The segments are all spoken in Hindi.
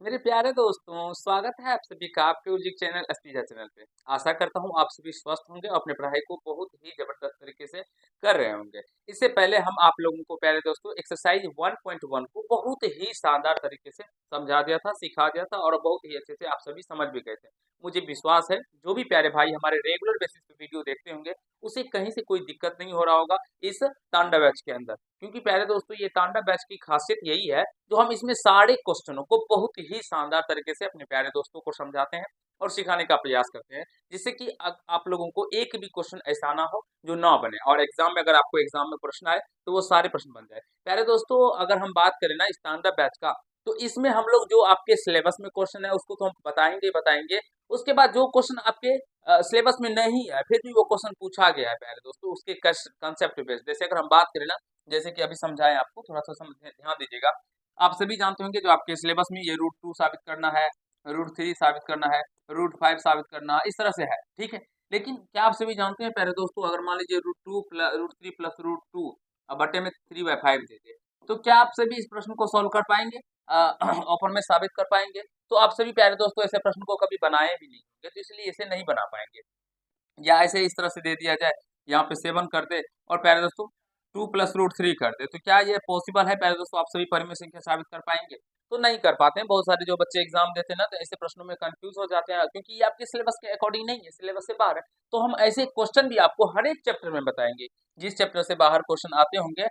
मेरे प्यारे दोस्तों, स्वागत है आप सभी का आपके म्यूजिक चैनल अस्पीजा चैनल पे। आशा करता हूँ आप सभी स्वस्थ होंगे और अपनी पढ़ाई को बहुत ही जबरदस्त तरीके से कर रहे होंगे। इससे पहले हम आप लोगों को प्यारे दोस्तों एक्सरसाइज 1.1 को बहुत ही शानदार तरीके से समझा दिया था, सिखा दिया था और बहुत ही अच्छे से आप सभी समझ भी गए थे। मुझे विश्वास है जो भी प्यारे भाई हमारे रेगुलर बेसिस पे वीडियो देखते होंगे उसे कहीं से कोई दिक्कत नहीं हो रहा होगा इस तांडव बैच के अंदर, क्योंकि प्यारे दोस्तों ये तांडव बैच की खासियत यही है जो हम इसमें सारे क्वेश्चनों को बहुत ही शानदार तरीके से अपने प्यारे दोस्तों को समझाते हैं और सिखाने का प्रयास करते हैं, जिससे कि आप लोगों को एक भी क्वेश्चन ऐसा ना हो जो ना बने और एग्जाम में अगर आपको एग्जाम में प्रश्न आए तो वो सारे प्रश्न बन जाए। प्यारे दोस्तों अगर हम बात करें ना स्टैंडर्ड बैच का, तो इसमें हम लोग जो आपके सिलेबस में क्वेश्चन है उसको तो हम बताएंगे बताएंगे। उसके बाद जो क्वेश्चन आपके सिलेबस में नहीं है फिर भी वो क्वेश्चन पूछा गया है प्यारे दोस्तों उसके कंसेप्ट बेस्ड, जैसे अगर हम बात करें ना, जैसे कि अभी समझाएं आपको, थोड़ा सा ध्यान दीजिएगा। आप सभी जानते होंगे जो आपके सिलेबस में ये रूट 2 साबित करना है, रूट 3 साबित करना है, रूट 5 साबित करना है, इस तरह से है, ठीक है। लेकिन क्या आप सभी जानते हैं प्यारे दोस्तों, अगर मान लीजिए रूट 3 प्लस रूट 2 बटे में 3/5 दे दे, तो क्या आप सभी इस प्रश्न को सॉल्व कर पाएंगे, ओपन में साबित कर पाएंगे? तो आप सभी प्यारे दोस्तों ऐसे प्रश्न को कभी बनाए भी नहीं होंगे, तो इसलिए इसे नहीं बना पाएंगे। या ऐसे इस तरह से दे दिया जाए, यहाँ पे 7 कर दे और प्यारे दोस्तों 2 + रूट 3 कर दे, तो क्या ये पॉसिबल है प्यारे दोस्तों? आप सभी परिमेय संख्या साबित कर पाएंगे? तो नहीं कर पाते हैं। बहुत सारे जो बच्चे एग्जाम देते हैं ना, तो ऐसे प्रश्नों में कंफ्यूज हो जाते हैं क्योंकि ये आपके सिलेबस के अकॉर्डिंग नहीं है, सिलेबस से बाहर है। तो हम ऐसे क्वेश्चन भी आपको हर एक चैप्टर में बताएंगे, जिस चैप्टर से बाहर क्वेश्चन आते होंगे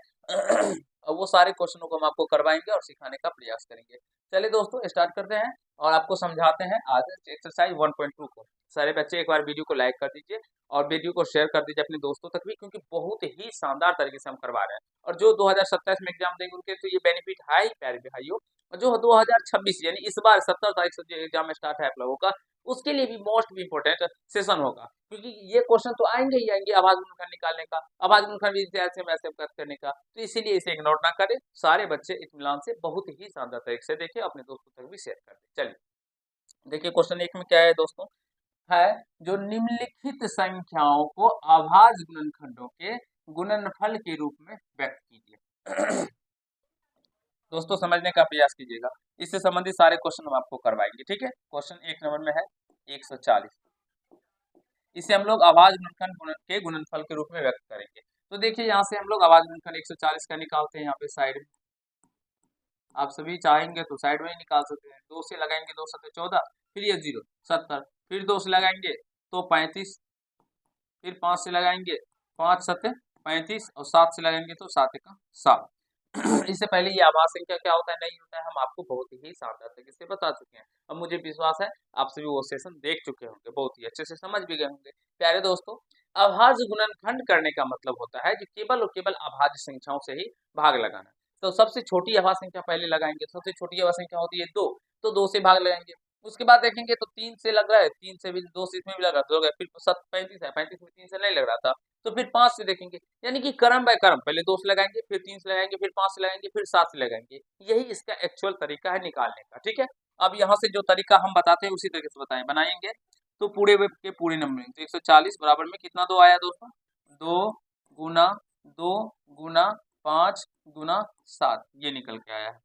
और वो सारे क्वेश्चनों को हम आपको करवाएंगे और सिखाने का प्रयास करेंगे। चलिए दोस्तों स्टार्ट करते हैं और आपको समझाते हैं आज एक्सरसाइज 1.2 को। सारे बच्चे एक बार वीडियो को लाइक कर दीजिए और वीडियो को शेयर कर दीजिए अपने दोस्तों तक भी, क्योंकि बहुत ही शानदार तरीके से हम करवा रहे हैं। और जो 2027 में एग्जाम देंगे उनके तो ये बेनिफिट है ही प्यारे भाइयों। और जो 2026 यानी इस बार 17 तारीख से जो एग्जाम स्टार्ट है आप लोगों का, उसके लिए भी मोस्ट भी इम्पोर्टेंट सेशन होगा, क्योंकि ये क्वेश्चन तो आएंगे ही आएंगे आवाज गुणनखंड निकालने का, आवाज गुणनखंड भी ऐसे वैसे करने का, तो इसीलिए इसे इग्नोर ना करें। सारे बच्चे इत्मीनान से बहुत ही शानदार तरीके से देखें, अपने दोस्तों तक भी शेयर कर दें। चलिए देखिए क्वेश्चन 1 में क्या है दोस्तों, है जो निम्नलिखित संख्याओं को अभाज्य गुणनखंडों के गुणनफल के रूप में व्यक्त कीजिए। दोस्तों समझने का प्रयास कीजिएगा, इससे संबंधित सारे क्वेश्चन हम आपको करवाएंगे, ठीक है। क्वेश्चन 1 नंबर में है 140, इसे हम लोग अभाज्य गुणनखंड के गुणनफल के रूप में व्यक्त करेंगे। तो देखिए यहाँ से हम लोग अभाज्य गुणनखंड 140 का निकालते हैं, यहाँ पे साइड में आप सभी चाहेंगे तो साइड में ही निकाल सकते हैं। 2 से लगाएंगे 2×7=14, फिर ये 0 70, फिर 2 से लगाएंगे तो 35, फिर 5 से लगाएंगे 5×7=35 और 7 से लगाएंगे तो 7×1=7। इससे पहले ये आभाज्य संख्या क्या होता है नहीं होता है हम आपको बहुत ही शानदार तरीके से बता चुके हैं। अब मुझे विश्वास है आप सभी वो सेशन देख चुके होंगे, बहुत ही अच्छे से समझ भी गए होंगे। प्यारे दोस्तों अभाज्य गुणनखंड करने का मतलब होता है कि केवल और केवल अभाज्य संख्याओं से ही भाग लगाना। तो सबसे छोटी अभाज्य संख्या पहले लगाएंगे, सबसे छोटी अभाज्य संख्या होती है 2, तो 2 से भाग लगाएंगे। उसके बाद देखेंगे तो 3 से लग रहा है, 3 से भी 2 से इसमें भी लग रहा था, तो फिर 35 है, 35 में 3 से नहीं लग रहा था, तो फिर 5 से देखेंगे। यानी कि क्रम बाय क्रम पहले 2 से लगाएंगे, फिर 3 से लगाएंगे, फिर 5 से लगाएंगे, फिर 7 से लगाएंगे। यही इसका एक्चुअल तरीका है निकालने का, ठीक है। अब यहाँ से जो तरीका हम बताते हैं उसी तरीके से बताएं बनाएंगे, तो पूरे के पूरे नंबर तो 140 बराबर में कितना 2 आया दोस्तों, 2 × 2 × 5 × 7 ये निकल के आया है।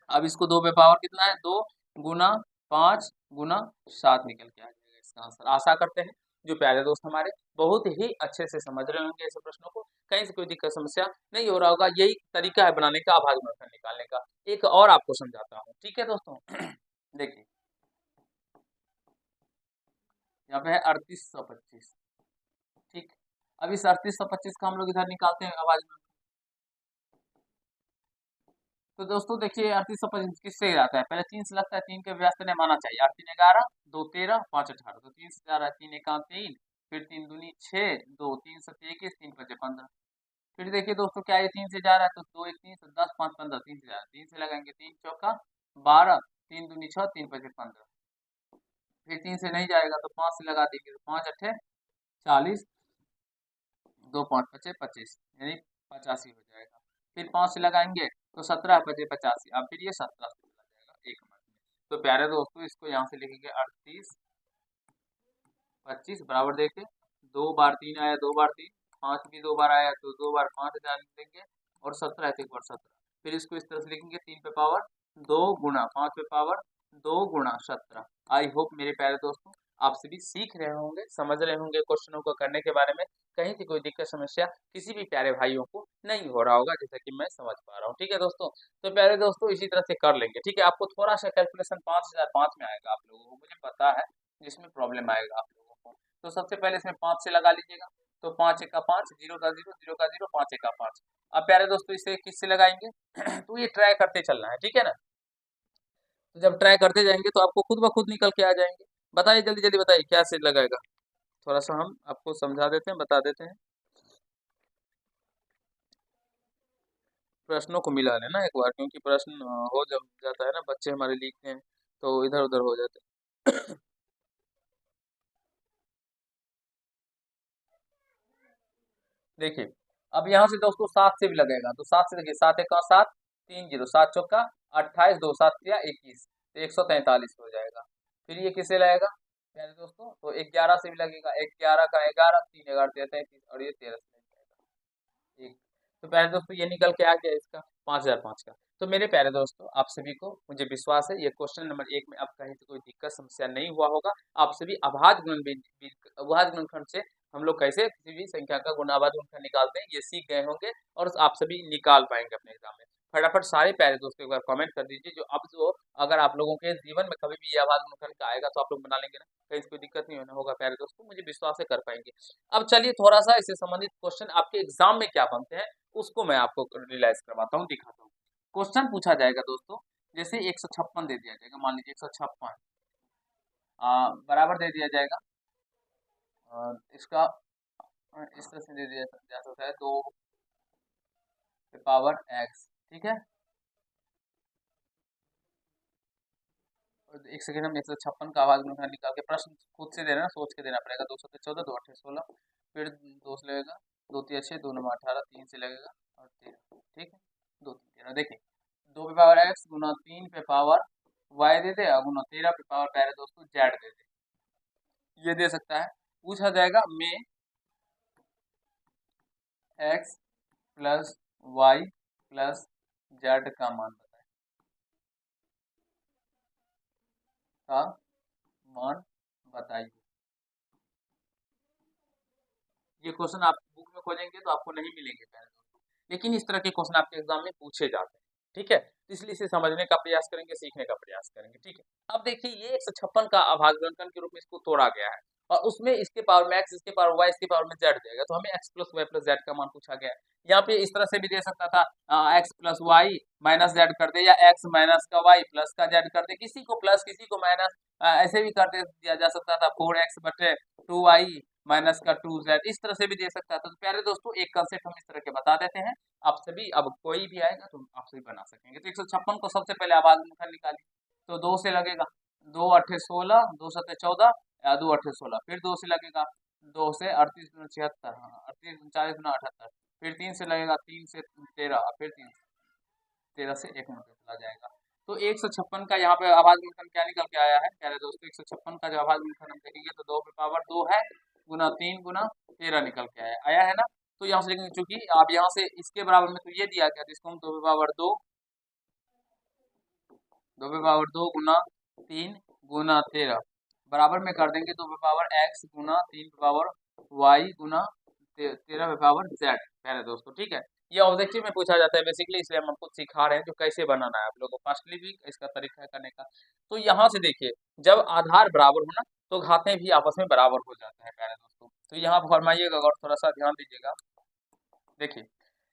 अब इसको 2 पे पावर कितना है, 2 × 5 × 7 निकल के आ जाएगा इसका आंसर। आशा करते हैं जो प्यारे दोस्त हमारे बहुत ही अच्छे से समझ रहे होंगे ऐसे प्रश्नों को, कहीं से कोई दिक्कत समस्या नहीं हो रहा होगा। यही तरीका है बनाने का अभाज्य गुणनखंड निकालने का। एक और आपको समझाता हूँ, ठीक है दोस्तों। देखिए यहाँ पे है 3825, ठीक। अब इस 3825 का हम लोग इधर निकालते हैं अभाज्य गुणनखंड। तो दोस्तों देखिए 3825 किससे आता है, पहले 3 से लगता है, 3 के व्यस्त ने माना चाहिए, 8 3 11, 2 13, 5 18, तो 3 से जा रहा है, 3 1 3, फिर 3 दूनी 6, 2 3 7 21, 3 5 15। फिर देखिए दोस्तों क्या ये 3 से जा रहा है, तो 2 1 3 7 10 5 15, 3 से जा रहा है, 3 से लगाएंगे 3 चौका 12, 3 दूनी 6, 3 5 15। फिर 3 से नहीं जाएगा तो 5 से लगा देंगे, तो 5 8 40, 2 5 5 25, यानी 85 हो जाएगा। फिर 5 से लगाएंगे तो 17 5 85, अब फिर ये 17 से चला जाएगा 1 मार्क में। तो प्यारे दोस्तों इसको यहाँ से लिखेंगे 38 25 बराबर देके 2 बार 3 आया, 2 बार 3, 5 भी 2 बार आया तो 2 बार 5 हजार लिखेंगे और 17 है तो 1 बार 17। फिर इसको इस तरह से लिखेंगे 3 पे पावर 2 गुणा 5 पे पावर 2 × 17। आई होप मेरे प्यारे दोस्तों आप सभी सीख रहे होंगे, समझ रहे होंगे क्वेश्चनों को करने के बारे में। कहीं से कोई दिक्कत समस्या किसी भी प्यारे भाइयों को नहीं हो रहा होगा, जैसा कि मैं समझ पा रहा हूँ। ठीक है दोस्तों, तो प्यारे दोस्तों इसी तरह से कर लेंगे। ठीक है, आपको थोड़ा सा कैलकुलेशन 5005 में आएगा आप लोगों को, मुझे पता है जिसमें प्रॉब्लम आएगा आप लोगों को। तो सबसे पहले इसमें 5 से लगा लीजिएगा। तो 5 × 5, 0 का 0, 0 का 0, 5 × 5। अब प्यारे दोस्तों इसे किससे लगाएंगे तो ये ट्राई करते चलना है, ठीक है ना। तो जब ट्राई करते जाएंगे तो आपको खुद ब खुद निकल के आ जाएंगे। बताइए जल्दी जल्दी बताइए क्या से लगाएगा। थोड़ा सा हम आपको समझा देते हैं, बता देते हैं। प्रश्नों को मिला लेना एक बार, क्योंकि प्रश्न हो जब जाता है ना, बच्चे हमारे लिखते हैं तो इधर उधर हो जाते हैं। देखिए, अब यहाँ से दोस्तों 7 से भी लगेगा, तो 7 से देखिए, 7 1 7, 3 0, 7 चौका 28, 2 7 21, तो 143 हो जाएगा। फिर ये किससे लगेगा प्यारे दोस्तों, तो 11 से भी लगेगा। 11 का 11, 3 11 13 33, और ये 13 से लगेगा एक। तो प्यारे दोस्तों ये निकल के आ गया इसका 5005 का। तो मेरे प्यारे दोस्तों आप सभी को मुझे विश्वास है ये क्वेश्चन नंबर 1 में अब कहीं से कोई दिक्कत समस्या नहीं हुआ होगा। आप सभी अभाज्य गुणनखंड से हम लोग कैसे किसी भी संख्या का गुणाभाज्य गुणनखंड निकालते हैं ये सीख गए होंगे, और आप सभी निकाल पाएंगे अपने एग्जाम में। फटाफट सारे प्यारे दोस्तों एक बार कमेंट कर दीजिए, जो अगर आप लोगों के जीवन में कभी भी ये अभाज्य गुणनखंड का आएगा तो आप लोग बना लेंगे ना, कहीं से कोई दिक्कत नहीं होना होगा प्यारे दोस्तों, मुझे विश्वास है कर पाएंगे। अब चलिए थोड़ा सा इससे संबंधित क्वेश्चन आपके एग्जाम में क्या बनते हैं उसको मैं आपको रियलाइज करवाता हूँ, दिखाता हूँ। क्वेश्चन पूछा जाएगा दोस्तों, जैसे 156 दे दिया जाएगा, मान लीजिए 156 बराबर दे दिया जाएगा। इसका इस तरह से दे दिया जा सकता है 2 की पावर x, ठीक है। एक सेकंड, हम 156 का आवाज गुणनखंड निकाल के, प्रश्न खुद से देना, सोच के देना पड़ेगा। 2 7 14, 2 8 16, फिर 2 से लगेगा, 2 3 6, 2 9 18, 3 से लगेगा और 13, ठीक है। 2 3 13, देखिए 2 की पावर x गुना 3 पे पावर y दे दे, और गुना 13 पे पावर प्यारे दोस्तों z दे दे, ये दे सकता है। पूछा जाएगा में x plus y plus z का मान बताए, का मान बताइए। ये क्वेश्चन आप बुक में खोजेंगे तो आपको नहीं मिलेंगे प्यारे दोस्तों, लेकिन इस तरह के क्वेश्चन आपके एग्जाम में पूछे जाते हैं, ठीक है। तो इसलिए इसे समझने का प्रयास करेंगे, सीखने का प्रयास करेंगे, ठीक है। अब देखिए ये 156 का अभाज्य गुणनखंड के रूप में इसको तोड़ा गया है, और उसमें इसके पावर में x, इसके पावर y, इसके पावर में z देगा, तो हमें x plus y plus z का मान पूछा गया है। यहाँ पे इस तरह से भी दे सकता था, x plus y minus z कर दे, या x माइनस का y प्लस का जेड कर दे, किसी को प्लस किसी को माइनस, ऐसे भी कर दे दिया जा सकता था 4x/2y माइनस का 2z, इस तरह से भी दे सकता था। तो प्यारे दोस्तों एक कंसेप्ट हम इस तरह के बता देते हैं, आप सभी अब कोई भी आएगा तो आप सभी बना सकेंगे। तो 156 को सबसे पहले आवाज मुखर निकाली, तो 2 से लगेगा, 2 8 16, 2 7 14, 2 8 16, फिर 2 से लगेगा, 2 से 38 दूनी 76, 38 39 दूना 78, फिर 3 से लगेगा, 3 से 13, फिर 3 13 से 1 मिनट चला जाएगा। तो 156 का यहाँ पे आवाज गुणनखंड क्या निकल के आया है प्यारे दोस्तों, 156 का जो आवाज गुणनखंड हम देखेंगे तो 2 पे पावर 2 है, गुना 3 गुना 13 निकल के आया है ना। तो यहाँ से लेकिन चूंकि आप यहाँ से इसके बराबर में तो ये दिया गया, जिसको हम 2 पे पावर 2, 2 पे पावर 2 गुना 3 गुना 13 बराबर में कर देंगे, 2 पे पावर x गुना 3 पे पावर y गुना 13 पे पावर z प्यारे दोस्तों, ठीक है। ये ऑब्जेक्टिव में पूछा जाता है बेसिकली, इसलिए हम आपको सिखा रहे हैं जो कैसे बनाना है आप लोगों को, फर्स्टली भी इसका तरीका है करने का। तो यहाँ से देखिए जब आधार बराबर हो ना तो घातें भी आपस में बराबर हो जाते हैं प्यारे दोस्तों। तो यहाँ पर फरमाइएगा और थोड़ा सा ध्यान दीजिएगा। देखिए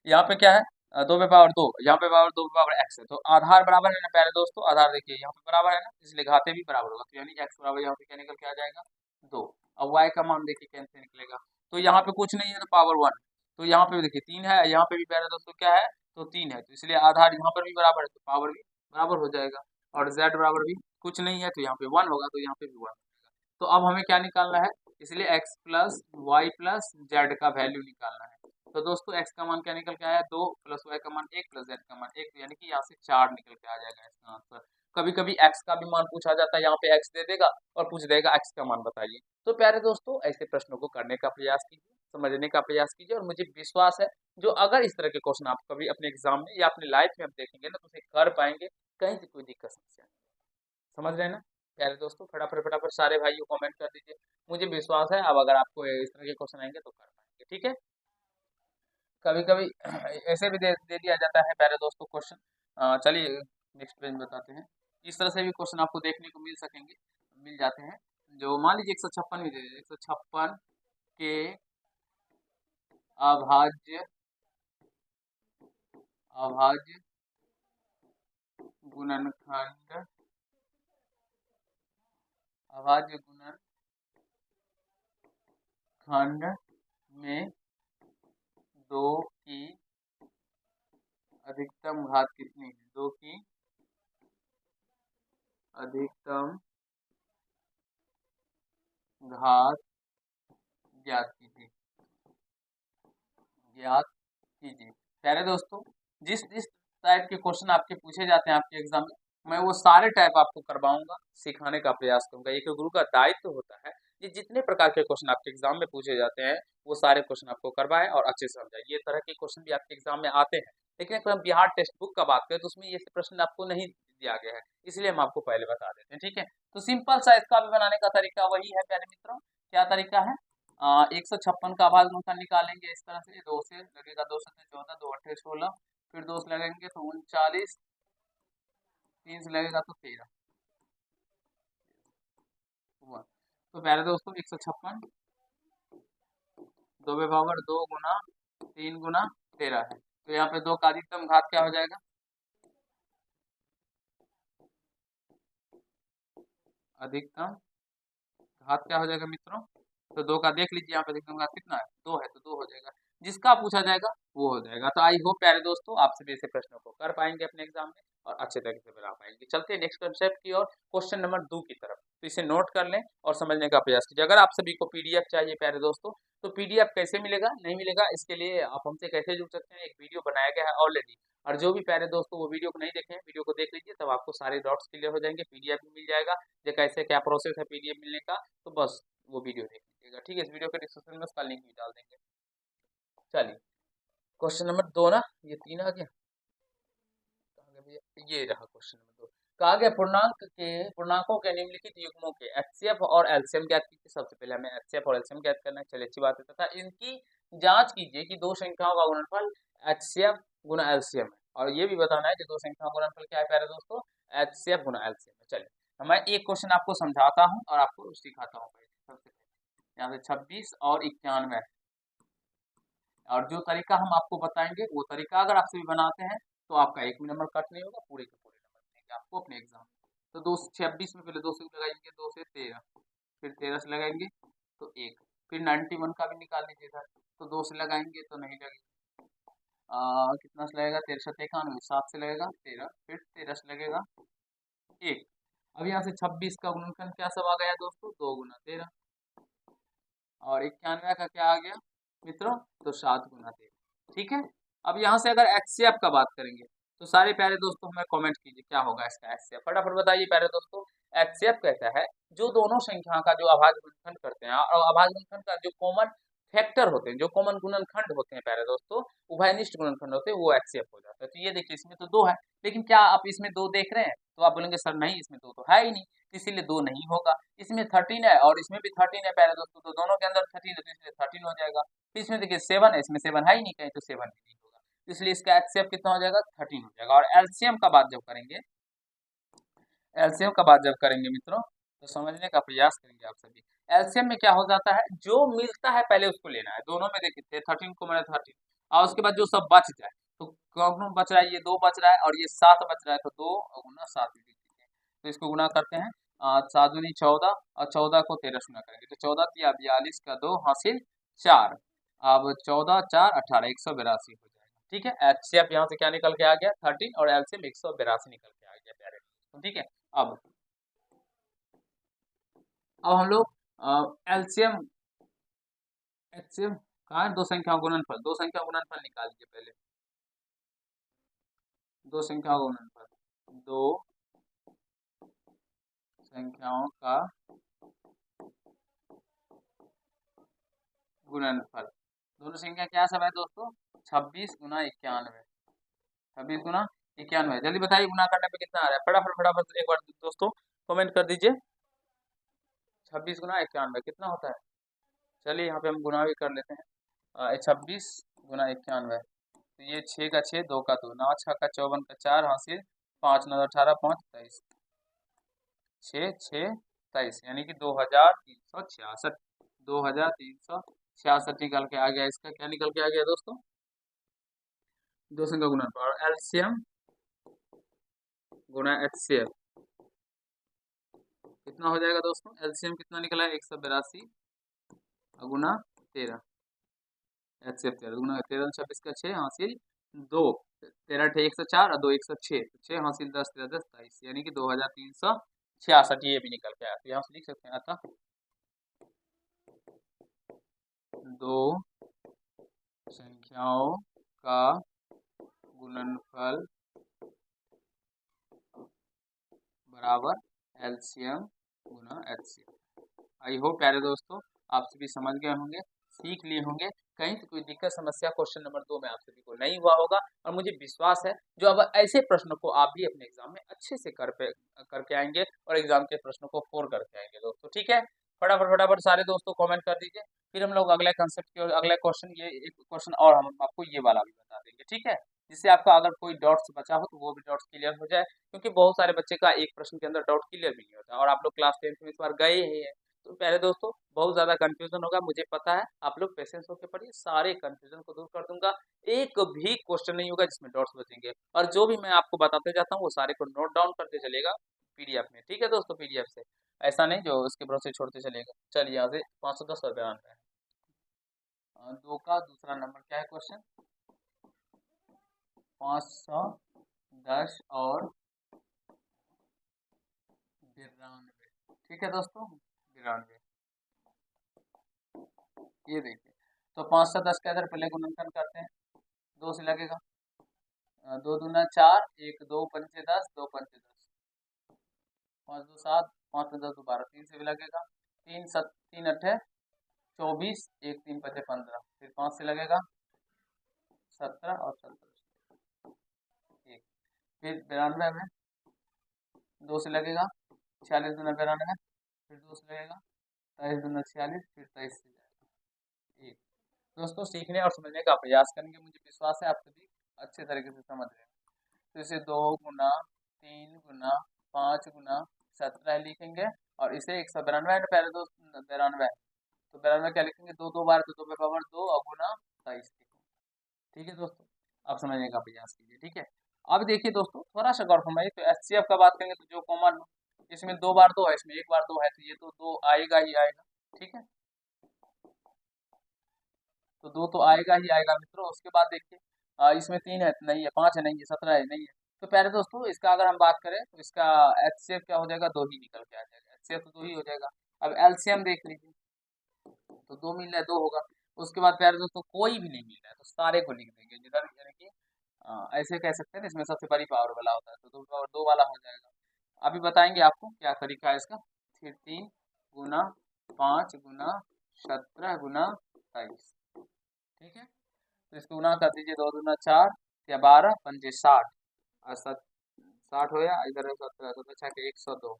यहाँ पे क्या है, 2 पे पावर 2, यहाँ पे पावर 2 पे पावर x है, तो आधार बराबर है ना प्यारे दोस्तों, आधार देखिए यहाँ पे बराबर है ना, इसलिए घाते भी बराबर होगा, तो यानी x बराबर यहाँ पे क्या निकल के आ जाएगा 2। अब y का मान देखिए कैसे निकलेगा, तो यहाँ पे कुछ नहीं है तो पावर 1, तो यहाँ पे भी देखिए 3 है, यहाँ पे भी प्यारे दोस्तों क्या है, तो 3 है, तो इसलिए आधार यहाँ पर भी बराबर है तो पावर भी बराबर हो जाएगा, और z बराबर भी कुछ नहीं है तो यहाँ पे 1 होगा, तो यहाँ पे भी 1 होगा। तो अब हमें क्या निकालना है, इसलिए x plus y plus z का वैल्यू निकालना है। तो दोस्तों x का मान क्या निकल के आया, 2 प्लस वाई का मान 1 प्लस जेड का मान 1, यानी कि यहाँ से 4 निकल के आ जाएगा इसका आंसर। कभी कभी x का भी मान पूछा जाता है, यहाँ पे x दे देगा और पूछ देगा x का मान बताइए। तो प्यारे दोस्तों ऐसे प्रश्नों को करने का प्रयास कीजिए, समझने का प्रयास कीजिए, और मुझे विश्वास है जो अगर इस तरह के क्वेश्चन आप कभी अपने एग्जाम में या अपनी लाइफ में आप देखेंगे ना तो उसे कर पाएंगे, कहीं से कोई दिक्कत समस्या समझ रहे हैं ना प्यारे दोस्तों? फटाफट फटाफट सारे भाइयों कमेंट कर दीजिए। मुझे विश्वास है अब अगर आपको इस तरह के क्वेश्चन आएंगे तो कर पाएंगे, ठीक है। कभी कभी ऐसे भी दे दिया जाता है प्यारे दोस्तों क्वेश्चन। चलिए नेक्स्ट पेज में बताते हैं। इस तरह से भी क्वेश्चन आपको देखने को मिल जाते हैं। जो मान लीजिए 156 भी दे 156 के अभाज्य अभाज्य गुणनखंड अभाज्य गुणनखंड में 2 की अधिकतम घात कितनी है? 2 की अधिकतम घात ज्ञात कीजिए। प्यारे दोस्तों, जिस जिस टाइप के क्वेश्चन आपके पूछे जाते हैं आपके एग्जाम में, मैं वो सारे टाइप आपको करवाऊंगा, सिखाने का प्रयास करूंगा। एक गुरु का दायित्व होता है कि जितने प्रकार के क्वेश्चन आपके एग्जाम में पूछे जाते हैं वो सारे क्वेश्चन आपको करवाए और अच्छे से समझाए। ये तरह के क्वेश्चन भी आपके एग्जाम में आते हैं, लेकिन अगर हम बिहार टेक्स्ट बुक का बात करें तो उसमें ये प्रश्न आपको नहीं दिया गया है, इसलिए हम आपको पहले बता देते हैं, ठीक है। तो सिंपल सा इसका भी बनाने का तरीका वही है प्यारे मित्रों। क्या तरीका है? 156 का आभाज्य गुणनखंड निकालेंगे इस तरह से। 2 से लगेगा, 2 से 14, 2 8 16, फिर 2 से लगेंगे तो 39, 3 से लगेगा तो 13 हुआ। तो प्यारे दोस्तों 156 2 पावर 2 गुना 3 गुना 13 है। तो यहाँ पे 2 का अधिकतम घात क्या हो जाएगा? अधिकतम घात क्या हो जाएगा मित्रों? तो 2 का देख लीजिए, यहाँ पे अधिकतम घात कितना है? 2 है, तो 2 हो जाएगा। जिसका पूछा जाएगा वो हो जाएगा। तो आई होप प्यारे दोस्तों आप सभी ऐसे प्रश्नों को कर पाएंगे अपने एग्जाम में और अच्छे तरीके से बना पाएंगे। चलते हैं नेक्स्ट कंसेप्ट की और क्वेश्चन नंबर 2 की तरफ। तो इसे नोट कर लें और समझने का प्रयास कीजिए। अगर आप सभी को पीडीएफ चाहिए प्यारे दोस्तों, तो पीडीएफ कैसे मिलेगा, नहीं मिलेगा, इसके लिए आप हमसे कैसे जुड़ सकते हैं? एक वीडियो बनाया गया है ऑलरेडी, और जो भी प्यारे दोस्तों वो वीडियो को नहीं देखे हैं, वीडियो को देख लीजिए, तब आपको सारे डाउट्स क्लियर हो जाएंगे। पीडीएफ भी मिल जाएगा, ये कैसे क्या प्रोसेस है पीडीएफ मिलने का, तो बस वो वीडियो देख लीजिएगा, ठीक है। इस वीडियो के डिस्क्रिप्शन में उसका लिंक भी डाल देंगे। चलिए क्वेश्चन नंबर 2 ना, ये 3 आ गया, कहाँ गया भैया? ये रहा क्वेश्चन नंबर 2। कहा गया पूर्णांकों के निम्नलिखित युग्मों के एचसीएफ और एलसीएम ज्ञात कीजिए। सबसे पहले हमें एचसीएफ और एलसीएम ज्ञात करना है, चलिए अच्छी बात है। तथा इनकी जांच कीजिए कि दो संख्याओं का गुणनफल एचसीएफ गुना एलसीएम है, और ये भी बताना है कि दो संख्याओं का गुणनफल क्या है प्यारे दोस्तों? एचसीएफ गुना एलसीएम है। चलिए मैं एक क्वेश्चन आपको समझाता हूँ और आपको सिखाता हूँ। सबसे पहले यहाँ से 26 और 91, और जो तरीका हम आपको बताएंगे वो तरीका अगर आप सभी बनाते हैं तो आपका एक भी नंबर कट नहीं होगा, पूरे के पूरे नंबर मिलेंगे आपको अपने एग्जाम में। तो 226 में पहले 2 से लगाएंगे, 2 से 13, फिर 13 से लगाएंगे तो 1, फिर 91 का भी निकाल लीजिए था, तो 2 से लगाएंगे तो नहीं लगेगा। कितना से लगेगा? 13 से 91, 7 से लगेगा 13, फिर 13 से लगेगा 1। अब यहाँ से 26 का गुणनखंड क्या सब आ गया दोस्तों? 2 गुना 13, और 91 का क्या आ गया मित्रों? तो 7 गुना 13, ठीक है। अब यहाँ से अगर एचसीएफ का बात करेंगे तो सारे प्यारे दोस्तों हमें कमेंट कीजिए क्या होगा इसका एचसीएफ, फटाफट बताइए प्यारे दोस्तों। एचसीएफ कहता है जो दोनों संख्या का जो अभाज्य गुणनखंड करते हैं, और अभाज्य गुणनखंड का जो कॉमन फैक्टर होते हैं, जो कॉमन गुणनखंड होते हैं प्यारे दोस्तों, उभयनिष्ठ गुणनखंड होते हैं, वो एचसीएफ हो जाता है। तो ये देखिए इसमें तो 2 है, लेकिन क्या आप इसमें 2 देख रहे हैं? तो आप बोलेंगे सर नहीं, इसमें 2 तो है ही नहीं, इसीलिए 2 नहीं होगा। इसमें 13 है और इसमें भी 13 है प्यारे दोस्तों, तो दोनों के अंदर 13 है, तो इसलिए 13 हो जाएगा। फिर इसमें देखिए 7 है, इसमें 7 है ही नहीं कहीं, तो 7 भी नहीं होगा, इसलिए इसका एचसीएफ कितना हो जाएगा? 13 हो जाएगा। और एलसीएम का बात जब करेंगे, एलसीएम का बात जब करेंगे मित्रों, तो समझने का प्रयास करेंगे आप सभी। एलसीएम में क्या हो जाता है? जो मिलता है पहले उसको लेना है। दोनों में देखिए 13 को मैंने 13, और उसके बाद जो सब बच जाए, तो कौन बच रहा है? ये 2 बच रहा है और ये 7 बच रहा है, तो 2 गुना 7 लिख दीजिए। तो इसको गुना करते हैं, 7 दूनी 14, और 14 को 13 से गुना करेंगे तो 14 तिया 42 का 2 हासिल 4। अब 14 4 18, 182 हो जाएगा, ठीक है। एचसीएफ यहाँ से क्या निकल के आ गया? 13, और एलसीएम 182 निकल के आ गया प्यारे दोस्तों, ठीक है। अब हम लोग एलसीएम एचसीएम कहा है? दो संख्याओं का गुणनफल, दो संख्याओं का गुणनफल निकाल लीजिए पहले। दो संख्याओं का गुणनफल, दो संख्याओं का गुणनफल, दोनों संख्या क्या सब है दोस्तों? 26 गुना 91, 26 गुना 91। जल्दी बताइए गुना करने पे कितना आ रहा है? फटाफट फटाफट एक बार दोस्तों कमेंट कर दीजिए। 26 गुना 91 कितना होता है? चलिए यहाँ पे हम गुना भी कर लेते हैं। 26 गुना 91, तो ये 6 का 6, 2 का 2, 9 6 का 54 का 4 हासिल 5 9 18 5 23, 6 6 23, यानी कि 2366। 2366 निकल के आ गया। इसका क्या निकल के आ गया दोस्तों? दो संख्या गुणनफल और एलसीएम गुणा एचसीएफ कितना हो जाएगा दोस्तों? एलसीएम कितना निकला है? 182 गुना 13, एचसीएफ 13 गुना 13 26 का 6 हासिल 2, 13 1 104 और 2 106, 6 हासिल 10 13 10 23, यानी कि 2366 ये भी निकल के आया। तो यहाँ से लिख सकते हैं अतः दो संख्याओं का गुणनफल बराबर LCM Guna HCF. I hope प्यारे दोस्तों आप सभी समझ गए होंगे, सीख लिए होंगे। कहीं से कोई दिक्कत समस्या क्वेश्चन नंबर 2 में आप सभी को नहीं हुआ होगा, और मुझे विश्वास है जो अब ऐसे प्रश्नों को आप भी अपने एग्जाम में अच्छे से करके आएंगे और एग्जाम के प्रश्नों को फोर करके आएंगे दोस्तों। ठीक है, फटाफट फटाफट सारे दोस्तों कमेंट कर दीजिए, फिर हम लोग अगले कंसेप्ट की और अगले क्वेश्चन, ये एक क्वेश्चन और हम आपको ये वाला भी बता देंगे। ठीक है, जिससे आपका अगर कोई डाउट्स बचा हो तो वो भी डाउट्स क्लियर हो जाए, क्योंकि बहुत सारे बच्चे का एक प्रश्न के अंदर डाउट क्लियर भी नहीं होता, और आप लोग क्लास 10th में इस बार गए ही हैं। तो पहले दोस्तों बहुत ज्यादा कंफ्यूजन होगा, मुझे पता है। आप लोग पेशेंस होकर पढ़िए, सारे कंफ्यूजन को दूर कर दूंगा। एक भी क्वेश्चन नहीं होगा जिसमें डाउट्स बचेंगे, और जो भी मैं आपको बताते जाता हूँ वो सारे को नोट डाउन करते चलेगा पीडीएफ में। ठीक है दोस्तों, पीडीएफ से, ऐसा नहीं जो उसके भरोसे छोड़ते चलेगा। चलिए यहाँ से 510 और 92 दो का दूसरा नंबर क्या है क्वेश्चन? 510 और 92। ठीक है दोस्तों, 92। ये देखिए, तो 510 का इधर पहले गुणनखंड करते हैं, 2 से लगेगा। 2 दूना 4, 1 2 पंचे 10, 2 पंचे 10, 5 2 7, 5 में 10 12, 3 से भी लगेगा। 3 7 3 8 24, 1 3 5 15, फिर 5 से लगेगा 17 और 17 1, फिर 92 में 2 से लगेगा 46 दूना 92, फिर 2 से लगेगा 23 दूना 46, फिर 23 से जाएगा 1। दोस्तों सीखने और समझने का प्रयास करेंगे, मुझे विश्वास है आप सभी अच्छे तरीके से समझ रहे हैं। तो इसे 2 गुना 3 गुना 5 गुना 17 लिखेंगे, और इसे 192 है पहले दोस्त, 92, तो 92 क्या लिखेंगे? 2 2 बार, तो 2 पावर 2 और गुना 23। ठीक है दोस्तों, आप समझने का प्रयास कीजिए। ठीक है, अब देखिए दोस्तों थोड़ा सा गौर फरमाइए, तो एचसीएफ का बात करेंगे तो जो कॉमन, इसमें 2 बार 2 है, इसमें 1 बार 2 है, तो ये तो 2 आएगा ही आएगा। ठीक है, तो 2 तो आएगा ही आएगा मित्रों। उसके बाद देखिए इसमें 3 है नहीं है, 5 है नहीं है, 17 है नहीं है। तो प्यारे दोस्तों इसका अगर हम बात करें तो इसका एचसीएफ क्या हो जाएगा? 2 ही निकल के आ जाएगा, एचसीएफ तो 2 ही हो जाएगा। अब एलसीएम देख लीजिए, तो 2 मिल रहा है, 2 होगा। उसके बाद प्यारे दोस्तों कोई भी नहीं मिल रहा है तो सारे को लिख देंगे जिधर, यानी कि ऐसे कह सकते हैं ना, इसमें सबसे बड़ी पावर वाला होता है, तो 2 पावर 2 वाला हो जाएगा। अभी बताएंगे आपको क्या तरीका है इसका। फिर 3 गुना 5 गुना 17 गुना 23। ठीक है, तो इसको गुना कर दीजिए, 2 दूना 4 या 12 पंजे 60 और 60 हो गया। इधर 17 17 छः के 102,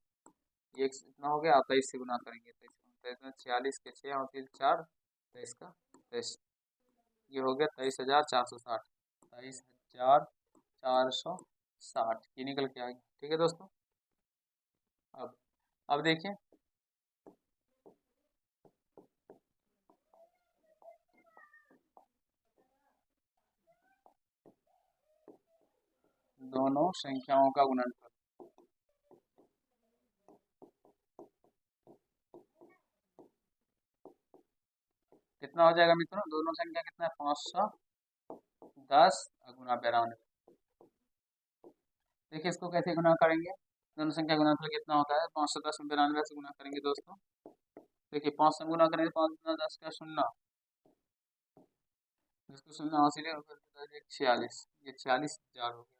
ये इतना हो गया। आप 23 से गुना करेंगे, 23 में 46 के 6 और फिर 4, 23 का 23, ये हो गया 23,460, 23,460 ये निकल के आ गया। ठीक है दोस्तों, अब देखिए दोनों संख्याओं का गुणनफल। कितना हो जाएगा मित्रों? दोनों संख्या कितना है? 510 गुना 92। देखिए इसको कैसे गुना करेंगे? दोनों संख्या गुणनफल कितना होता है? 510 में 92 से गुना करेंगे दोस्तों। देखिए 5 से गुना करेंगे, 5 गुना 10 का 0, जिसको 0 हासिल है 46, ये 46,000 हो गया।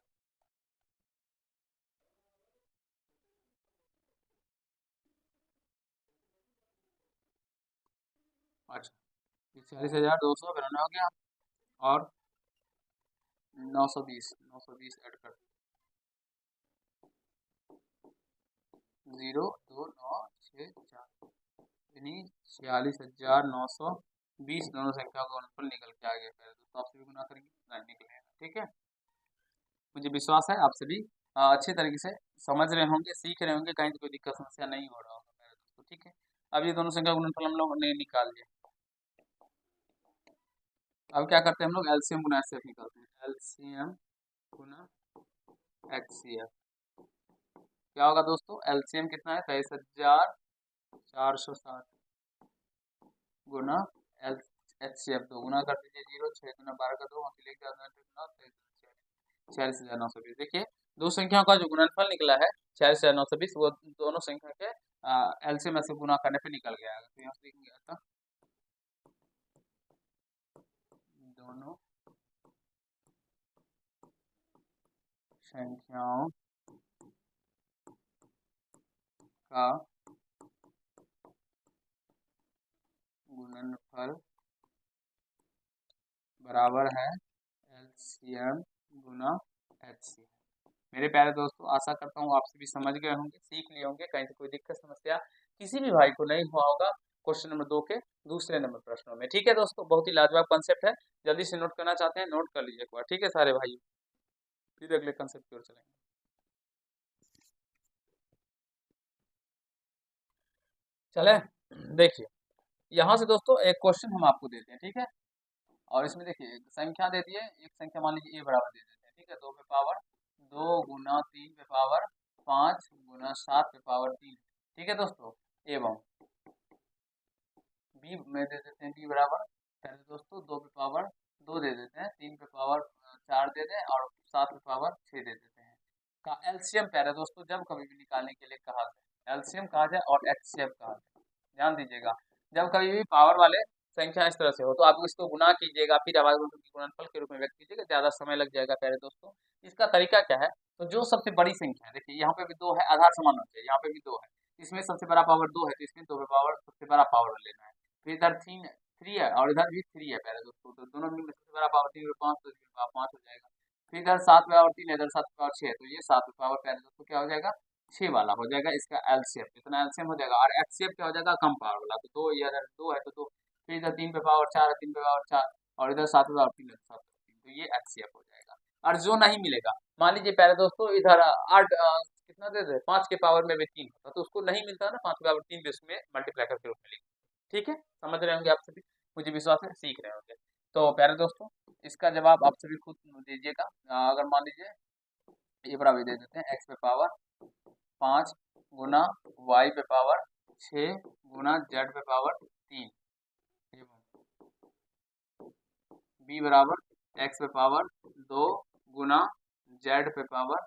अच्छा, ये 46,292 हो गया, और 920 ऐड कर, 02964 यानी 46,920 दोनों संख्या का गुणनफल निकल के आ गया। पहले दोस्तों आप सभी गुना करेंगे नहीं निकलेगा। ठीक है, मुझे विश्वास है आप सभी अच्छे तरीके से समझ रहे होंगे, सीख रहे होंगे, कहीं कोई दिक्कत समस्या नहीं हो रहा होगा मेरे दोस्तों। ठीक है, अब ये दोनों संख्या का गुणनफल हम लोग ने निकाल लिया। अब क्या करते हैं हम लोग एलसीएम गुना एचसीएफ निकालते हैं। एलसीएम गुना एचसीएफ क्या होगा दोस्तों? एलसीएम कितना है? 23,460 गुना एचसीएफ 2 गुना कर दीजिए 0 6 गुना 12 का 2 46,920। देखिए दो संख्याओं का जो गुणनफल निकला है 46,920 वो दोनों संख्या के एलसीएम से गुना करने पे निकल गया है। तो यहाँ से लिखेंगे अतः दोनों संख्याओं का गुणनफल बराबर है एलसीएम गुना एचसीएफ। मेरे प्यारे दोस्तों आशा करता हूँ आप सभी समझ गए होंगे, सीख लिए होंगे, कहीं से कोई दिक्कत समस्या किसी भी भाई को नहीं हुआ होगा क्वेश्चन नंबर 2 के दूसरे नंबर प्रश्नों में। ठीक है दोस्तों, बहुत ही लाजवाब कंसेप्ट है, जल्दी से नोट करना चाहते हैं नोट कर लीजिए एक बार। ठीक है सारे भाई, फिर अगले कंसेप्ट की ओर चलेंगे। चले देखिए यहाँ से दोस्तों एक क्वेश्चन हम आपको देते हैं। ठीक है, और इसमें देखिए संख्या दे दिए, एक संख्या मान लीजिए ए बराबर दे देते हैं। ठीक है, 2 पे पावर 2 गुना 3 पे पावर 5 गुना 7 पे पावर 3। ठीक है दोस्तों, एवं बी में दे देते हैं बी बराबर पहले दोस्तों 2 पे पावर 2 दे देते हैं, 3 पे पावर 4 दे दें और 7 पे पावर 6 दे देते हैं। का एलसीएम प्यारे दोस्तों जब कभी भी निकालने के लिए कहा जाए, एलसीएम कहा जाए और एचसीएफ कहा जाए, ध्यान दीजिएगा। जब कभी भी पावर वाले संख्या इस तरह से हो तो आप इसको गुना कीजिएगा, फिर आवाज गुणनफल के रूप में व्यक्त कीजिएगा, ज्यादा समय लग जाएगा प्यारे दोस्तों। इसका तरीका क्या है? तो जो सबसे बड़ी संख्या है, देखिए यहाँ पे भी 2 है, आधार समान होना चाहिए, यहाँ पे भी 2 है, इसमें सबसे बड़ा पावर 2 है तो इसमें 2 पे पावर सबसे बड़ा पावर लेना है। फिर इधर 3 है और इधर भी 3 है प्यारे दोस्तों, तो दोनों में सबसे बड़ा पावर 3 5 तो 5 हो जाएगा। फिर इधर 7 पे पावर 3 है, इधर 7 पे पावर 6 है, तो ये 7 पे पावर प्यारे दोस्तों क्या हो जाएगा? 6 वाला हो जाएगा। इसका एलसीएम इतना एलसीएम हो जाएगा, और एचसीएफ क्या हो जाएगा? कम पावर वाला, तो 2 ये इधर 2 है तो 2, फिर इधर 3 पे पावर 4 है, 3 पे पावर 4 और इधर 7 पे पावर 3 है, 7 पे 3, तो ये एचसीएफ हो जाएगा। और जो नहीं मिलेगा, मान लीजिए प्यारे दोस्तों इधर 8 कितना दे दे 5 के पावर में भी 3 होता तो उसको नहीं मिलता ना 5 के पावर 3 भी उसमें मल्टीप्लाई करके मिलेगा। ठीक है, समझ रहे होंगे आप सभी, मुझे विश्वास है सीख रहे होंगे। तो प्यारे दोस्तों इसका जवाब आप सभी खुद दीजिएगा। अगर मान लीजिए ये बराबर दे देते हैं एक्स पे पावर 5 गुना वाई पे पावर 6 गुना जेड पे पावर 3, बी बराबर एक्स पे पावर 2 गुना जेड पे पावर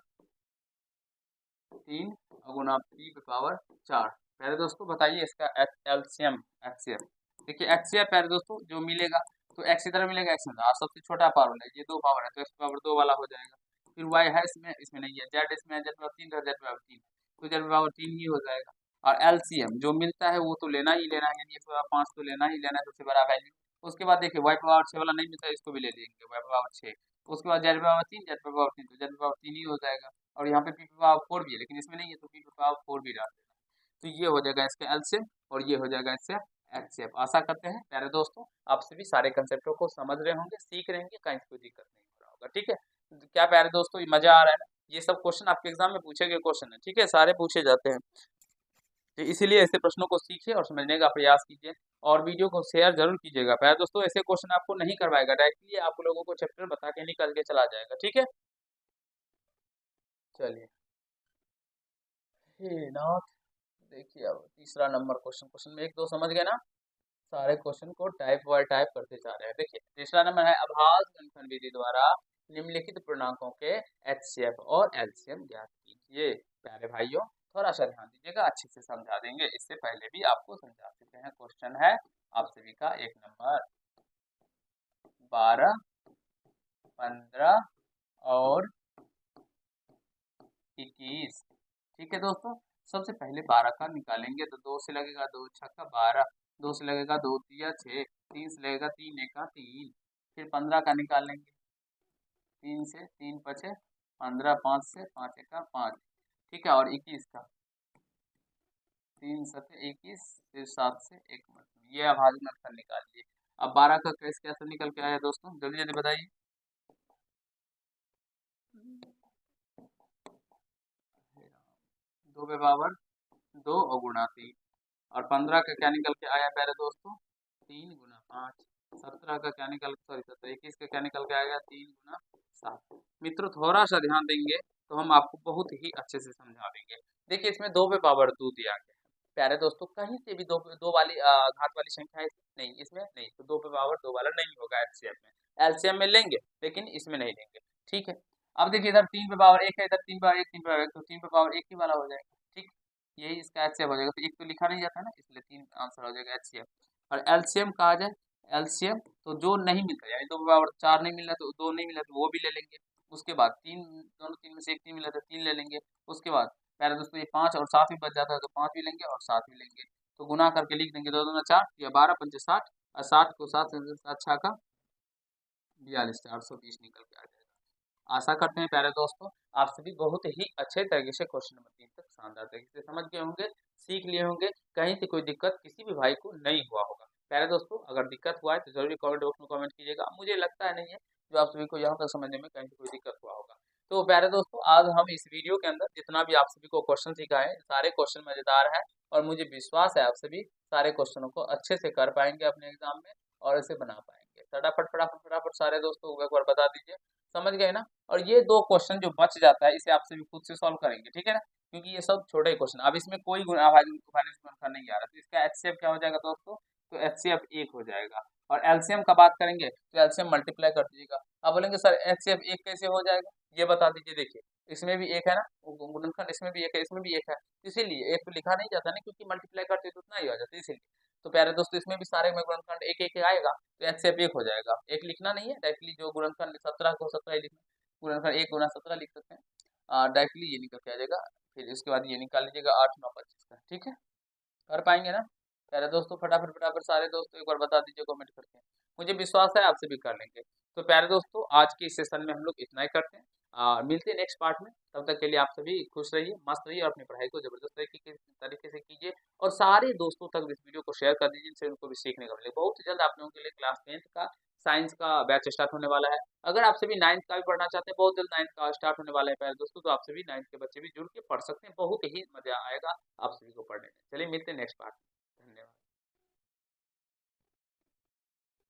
3 गुना पी पे पावर 4। पहले दोस्तों बताइए इसका एलसीएम एचसीएफ। देखिए एचसीएफ पहले दोस्तों जो मिलेगा तो एक्स इधर मिलेगा, एक्स में सबसे छोटा पावर है, ये 2 पावर है तो एक्स पावर 2 वाला हो जाएगा। फिर वाई है इसमें नहीं है, जेड इसमें है, जेड पावर 3 जेड पावर 3 तो जेड पावर 3 ही हो जाएगा। और एलसीएम जो मिलता है वो तो लेना ही लेना है, यानी 5 तो लेना ही लेना है, सबसे बड़ा वैल्यू। उसके बाद देखिए वाई पावर 6 वाला नहीं मिलता है, इसको भी ले लेंगे वाई पावर 6। उसके बाद जेड पावर 3 जेड पावर 3 तो जेड पावर 3 ही हो जाएगा। और यहाँ पे पी पे पावर 4 भी है लेकिन इसमें नहीं है तो पी पे पावर 4 भी डाल देना। तो ये हो जाएगा इसका एलसीएम और ये हो जाएगा इससे एचसीएफ। आशा करते हैं प्यारे दोस्तों आप सभी सारे कंसेप्टों को समझ रहे होंगे, सीख रहे होंगे, कहीं कोई दिक्कत नहीं हो रहा होगा। ठीक है, क्या प्यारे दोस्तों ये मजा आ रहा है ना? ये सब क्वेश्चन आपके एग्जाम में पूछे गए क्वेश्चन है, ठीक है, सारे पूछे जाते हैं, तो इसीलिए ऐसे प्रश्नों को सीखिए और समझने का प्रयास कीजिए और वीडियो को शेयर जरूर कीजिएगा। प्यारे दोस्तों ऐसे क्वेश्चन आपको नहीं करवाएगा, डायरेक्टली आप लोगों को चैप्टर बता के निकल के चला जाएगा। ठीक है, चलिए नाथ देखिए अब तीसरा नंबर क्वेश्चन, क्वेश्चन में 1 2 समझ गए ना? सारे क्वेश्चन को टाइप बाय टाइप करते जा रहे हैं। देखिए तीसरा नंबर है अभाज्य गुणनफल विधि द्वारा निम्नलिखित पूर्णांकों के एचसीएफ और एलसीएम ज्ञात कीजिए। प्यारे भाइयों थोड़ा सा ध्यान दीजिएगा, अच्छे से समझा देंगे, इससे पहले भी आपको समझा चुके हैं। क्वेश्चन है आप सभी का 1 नंबर 12 15 और 21। ठीक है दोस्तों, सबसे पहले 12 का निकालेंगे तो 2 से लगेगा 2 छक्का 12, 2 से लगेगा 2 तिया 6, 3 से लगेगा 3 एका 3। फिर 15 का निकाल लेंगे 3 से 3 पचे 15, 5 से 5 एका 5। ठीक है, और 21 का 3 7 21, फिर 7 से 1 मिनट, ये अभाज्य गुणनखंड निकालिए। अब 12 का कैसे कैसे निकल के आया दोस्तों, जल्दी जल्दी बताइए। 2 और गुणा 3, और 15 का क्या निकल के आया प्यारे दोस्तों, 3 गुना 5। 17 का क्या निकल, सॉरी 17 21 का क्या निकल के आएगा, 3 गुना 7। मित्रों थोड़ा सा ध्यान देंगे तो हम आपको बहुत ही अच्छे से समझा देंगे। देखिए इसमें 2 पे पावर 2 दिया गया है प्यारे दोस्तों, कहीं से भी दो वाली घात वाली संख्या है नहीं, इसमें नहीं, तो 2 पे पावर 2 वाला नहीं होगा एलसीएम में। एलसीएम में लेंगे लेकिन इसमें नहीं लेंगे, ठीक है। अब देखिए इधर 3 पे पावर 1 है, इधर 3 पे पावर 1, 3 पे पावर 1, तो 3 पे पावर 1 ही वाला हो जाएगा, ठीक। यही इसका एचसीएफ हो जाएगा, तो एक तो लिखा नहीं जाता है ना, इसलिए 3 आंसर हो जाएगा एचसीएफ। और एलसीएम कहा जाए, एलसीएम तो जो नहीं मिलता, यानी 2 पावर 4 नहीं मिल रहा तो 2 नहीं मिला तो वो भी ले लेंगे। उसके बाद 3, दोनों 3 में से एक नहीं मिला तो 3 ले लेंगे। उसके बाद प्यारे दोस्तों ये 5 और 7 भी बच जाता है तो 5 भी लेंगे और 7 भी लेंगे। तो गुना करके लिख देंगे, 2 दूना 4 या 12 पंचे 60, और 60 को 7 से 7 छक्का 42, 420 निकल के आ जाएगा। आशा करते हैं प्यारे दोस्तों आप सभी बहुत ही अच्छे तरीके से क्वेश्चन नंबर 3 तक शानदार तरीके से समझ गए होंगे, सीख लिए होंगे, कहीं से कोई दिक्कत किसी भी भाई को नहीं हुआ होगा। प्यारे दोस्तों अगर दिक्कत हुआ है तो जरूर कमेंट बॉक्स में कमेंट कीजिएगा, मुझे लगता है नहीं है जो आप सभी को यहाँ तक समझने में कहीं से कोई दिक्कत हुआ होगा। तो प्यारे दोस्तों आज हम इस वीडियो के अंदर जितना भी आप सभी को क्वेश्चन सिखाए सारे क्वेश्चन मजेदार है, और मुझे विश्वास है आप सभी सारे क्वेश्चनों को अच्छे से कर पाएंगे अपने एग्जाम में और इसे बना पाएंगे। फटाफट फटाफट फटाफट सारे दोस्तों को एक बार बता दीजिए, समझ गए ना। और ये 2 क्वेश्चन जो बच जाता है इसे आप सभी खुद से सॉल्व करेंगे, ठीक है ना, क्योंकि ये सब छोटे क्वेश्चन, अब इसमें कोई गुणनखंड नहीं आ रहा, तो इसका एचसीएफ क्या हो जाएगा दोस्तों, तो एचसीएफ 1 हो जाएगा। और एलसीएम का बात करेंगे तो एलसीएम मल्टीप्लाई कर दीजिएगा। अब बोलेंगे सर एचसीएफ 1 कैसे हो जाएगा, ये बता दीजिए। देखिए इसमें भी 1 है ना, गुणनखंड इसमें भी 1 है, इसमें भी 1 है, इसीलिए 1 तो लिखा नहीं जाता ना, क्योंकि मल्टीप्लाई करते तो उतना ही हो जाता है, इसीलिए। तो प्यारे दोस्तों इसमें भी सारे में गुणनखंड 1 1 आएगा, तो एचसीएफ 1 हो जाएगा। 1 लिखना नहीं है, डायरेक्टली जो गुणनखंड 17 को 17 ही लिखना, गुणनखंड 1 गुना 17 लिख सकते हैं, डायरेक्टली ये निकल के आ जाएगा। फिर इसके बाद ये निकाल लीजिएगा 8 9 25 का, ठीक है। कर पाएंगे ना प्यारे दोस्तों, फटाफट फटाफट सारे दोस्तों एक बार बता दीजिए कमेंट करके, मुझे विश्वास है आप सभी कर लेंगे। तो प्यारे दोस्तों आज के इस सेशन में हम लोग इतना ही करते हैं, मिलते हैं नेक्स्ट पार्ट में। तब तक के लिए आप सभी खुश रहिए, मस्त रहिए और अपनी पढ़ाई को जबरदस्त तरीके से कीजिए, और सारे दोस्तों तक इस वीडियो को शेयर कर दीजिए जिनसे उनको भी सीखने का मिले। बहुत जल्द आप लोगों के लिए क्लास 10th का साइंस का बैच स्टार्ट होने वाला है। अगर आप सभी 9th का भी पढ़ना चाहते हैं, बहुत जल्द 9th का स्टार्ट होने वाला है प्यारे दोस्तों, तो आप सभी 9th के बच्चे भी जुड़ के पढ़ सकते हैं, बहुत ही मजा आएगा आप सभी को पढ़ने में। चलिए मिलते हैं नेक्स्ट पार्ट में।